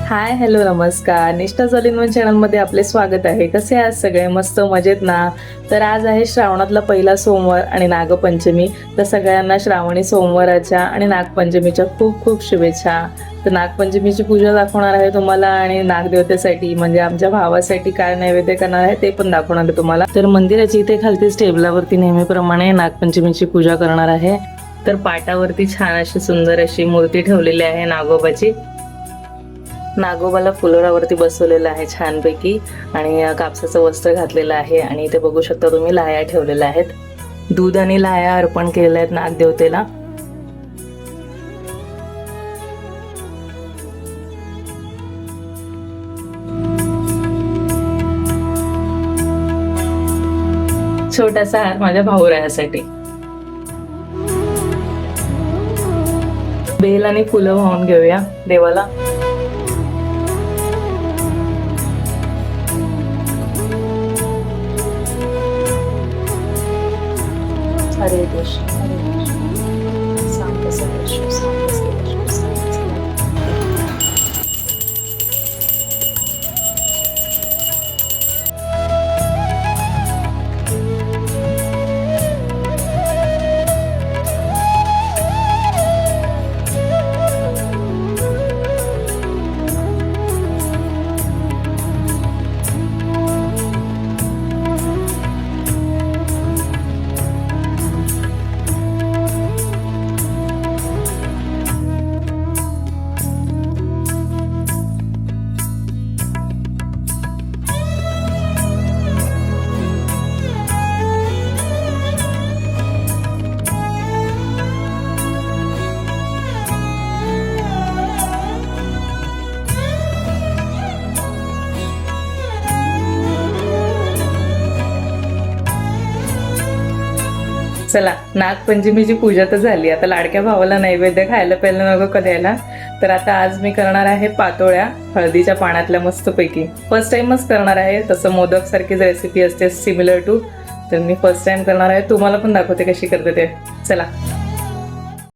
Hi hello नमस्कार, निष्ठा all-in-one चॅनलमध्ये आपले स्वागत आहे. कसे आहात सगळे? मस्त मजेत ना? तर आज आहे श्रावणातला पहिला सोमवार आणि नागपंचमी. तर सगळ्यांना श्रावणी सोमवाराच्या आणि नागपंचमीच्या खूप खूप शुभेच्छा. तर नागपंचमीची पूजा दाखवणार आहे तुम्हाला आणि नागदेवतेसाठी म्हणजे आमच्या भावासाठी काय नैवेद्य करणार आहे ते पण दाखवणार आहे तुम्हाला. तर मंदिराची इथे खालतीच टेबलावरती नेहमीप्रमाणे नागपंचमीची पूजा करणार आहे. तर पाटावरती छान अशी सुंदर अशी मूर्ती ठेवलेली आहे नागोबाची. नागोबाला फुलोरावरती बसवलेलं आहे छानपैकी आणि कापसाचं वस्त्र घातलेलं आहे आणि इथे बघू शकता तुम्ही लाह्या ठेवलेल्या आहेत. दूध आणि लाह्या अर्पण केलेल्या आहेत नागदेवतेला. छोटासा हार माझ्या भाऊरायासाठी. बेल आणि फुलं वाहून घेऊया देवाला. हरे कृष्ण हरे कृष्ण सांब सदाशिव सांब सदाशिव सांब सदाशिव. चला, नागपंचमीची पूजा तर झाली. आता लाडक्या भावाला नैवेद्य खायला प्यायला नको का द्यायला. तर आता आज मी करणार आहे पातोळ्या हळदीच्या पाण्यातल्या मस्तपैकी. फर्स्ट टाइमच करणार आहे. तसं मोदक सारखीच रेसिपी असते सिमिलर टू. तर मी फर्स्ट टाइम करणार आहे. तुम्हाला पण दाखवते कशी करते ते. चला.